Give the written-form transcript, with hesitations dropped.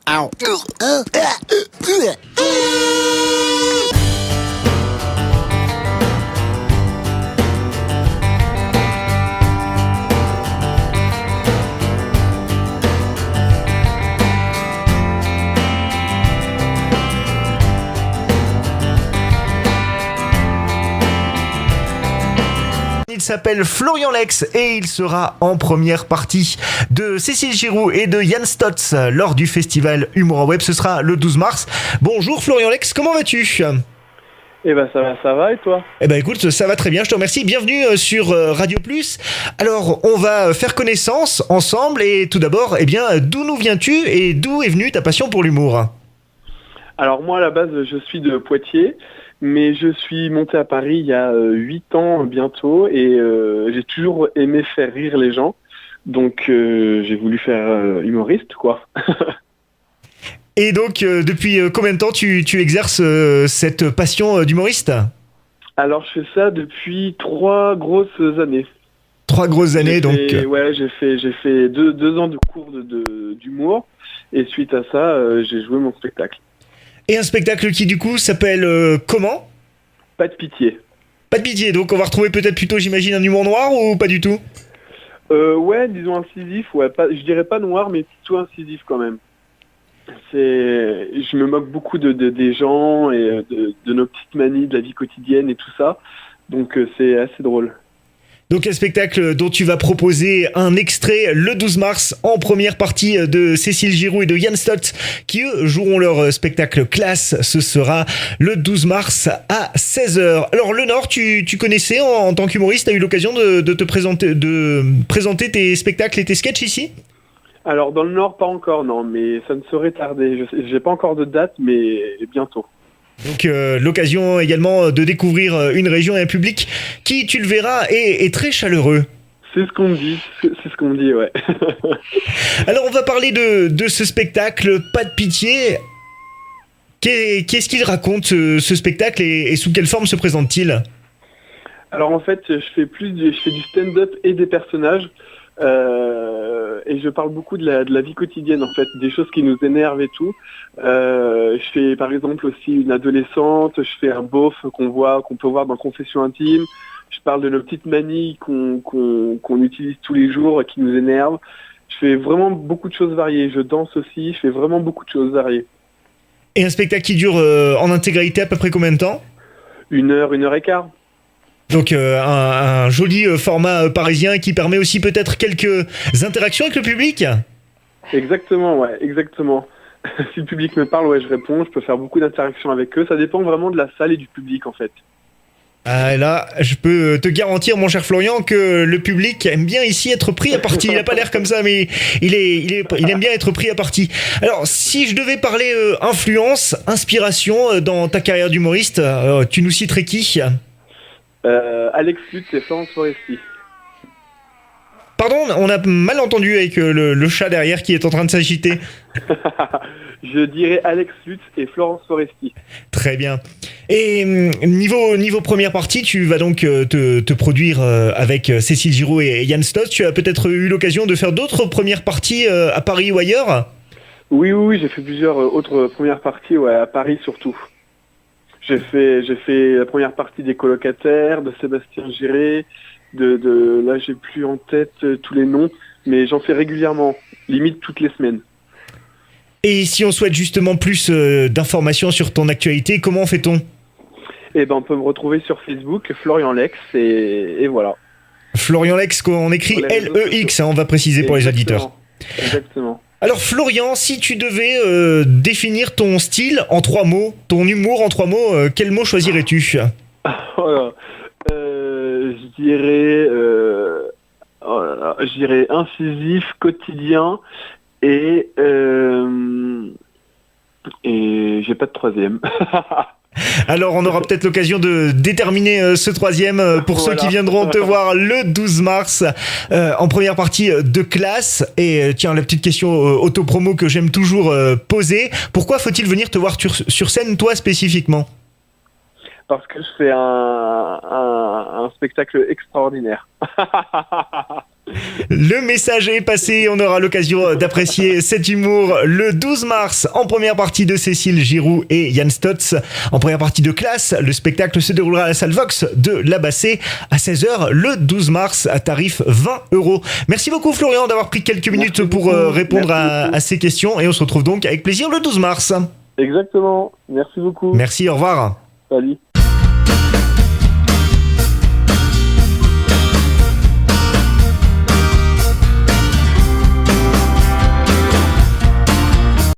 Il s'appelle Florian Lex et il sera en première partie de Cécile Giroux et de Yann Stotz lors du festival Humour en Web. Ce sera le 12 mars. Bonjour Florian Lex, comment vas-tu ? Eh ben ça va et toi ? Eh ben écoute, ça va très bien, je te remercie. Bienvenue sur Radio Plus. Alors, on va faire connaissance ensemble et tout d'abord, eh bien, d'où nous viens-tu et d'où est venue ta passion pour l'humour ? Alors moi à la base je suis de Poitiers, mais je suis monté à Paris il y a 8 ans bientôt et j'ai toujours aimé faire rire les gens. Donc j'ai voulu faire humoriste quoi. Et donc, depuis combien de temps tu exerces cette passion d'humoriste ? Alors je fais ça depuis 3 grosses années. 3 grosses années, donc... Ouais, j'ai fait 2 ans de cours d'humour et suite à ça, j'ai joué mon spectacle. Et un spectacle qui du coup s'appelle comment ? Pas de pitié. Pas de pitié, donc on va retrouver peut-être plutôt, j'imagine, un humour noir ou pas du tout ? Ouais, disons incisif, ouais, je dirais pas noir, mais plutôt incisif quand même. Je me moque beaucoup des gens et de nos petites manies, de la vie quotidienne et tout ça, donc c'est assez drôle. Donc un spectacle dont tu vas proposer un extrait le 12 mars en première partie de Cécile Giroux et de Yann Stotz qui eux joueront leur spectacle classe. Ce sera le 12 mars à 16h. Alors le Nord, tu connaissais en tant qu'humoriste, tu as eu l'occasion de présenter tes spectacles et tes sketchs ici ? Alors dans le Nord pas encore non, mais ça ne saurait tarder. J'ai pas encore de date mais bientôt. Donc l'occasion également de découvrir une région et un public qui, tu le verras, est très chaleureux. C'est ce qu'on me dit, ouais. Alors on va parler de ce spectacle, Pas de pitié. Qu'est-ce qu'il raconte ce spectacle et sous quelle forme se présente-t-il ? Alors en fait, je fais du stand-up et des personnages. Et je parle beaucoup de la vie quotidienne en fait, des choses qui nous énervent et tout. Je fais par exemple aussi une adolescente, je fais un beauf qu'on peut voir dans Confession intime. Je parle de nos petites manies qu'on utilise tous les jours et qui nous énervent. Je fais vraiment beaucoup de choses variées. Je danse aussi, je fais vraiment beaucoup de choses variées. Et un spectacle qui dure en intégralité à peu près combien de temps ? 1 heure et quart. Donc un joli format parisien qui permet aussi peut-être quelques interactions avec le public ? Exactement, ouais, exactement. Si le public me parle, ouais, je réponds, je peux faire beaucoup d'interactions avec eux. Ça dépend vraiment de la salle et du public en fait. Ah, là, je peux te garantir, mon cher Florian, que le public aime bien ici être pris à partie. Il n'a pas l'air comme ça, mais il aime bien être pris à partie. Alors, si je devais parler influence, inspiration dans ta carrière d'humoriste, tu nous citerais qui ? Alex Lutz et Florence Foresti. Pardon, on a mal entendu avec le chat derrière qui est en train de s'agiter. Je dirais Alex Lutz et Florence Foresti. Très bien. Et niveau première partie, tu vas donc te produire avec Cécile Giroux et Yann Stotz. Tu as peut-être eu l'occasion de faire d'autres premières parties à Paris ou ailleurs ? Oui, j'ai fait plusieurs autres premières parties, ouais, à Paris surtout. J'ai fait la première partie des Colocataires, de Sébastien Giré, là j'ai plus en tête tous les noms, mais j'en fais régulièrement, limite toutes les semaines. Et si on souhaite justement plus d'informations sur ton actualité, comment fait-on ? Eh ben on peut me retrouver sur Facebook, Florian Lex, et voilà. Florian Lex, on écrit L-E-X, on va préciser pour les auditeurs. Exactement. Alors Florian, si tu devais définir ton style en 3 mots, ton humour en 3 mots, quel mot choisirais-tu ? Voilà. Je dirais incisif, quotidien et j'ai pas de troisième. Alors on aura peut-être l'occasion de déterminer ce troisième pour ceux qui viendront te voir le 12 mars en première partie de classe. Et tiens, la petite question auto-promo que j'aime toujours poser, pourquoi faut-il venir te voir sur scène toi spécifiquement ? Parce que je fais un spectacle extraordinaire. Le message est passé, on aura l'occasion d'apprécier cet humour le 12 mars en première partie de Cécile Giroux et Yann Stotz. En première partie de Classe, le spectacle se déroulera à la salle Vox de La Bassée à 16h le 12 mars à tarif 20€. Merci beaucoup Florian d'avoir pris quelques minutes pour répondre à ces questions et on se retrouve donc avec plaisir le 12 mars. Exactement. Merci beaucoup. Merci, au revoir. Salut.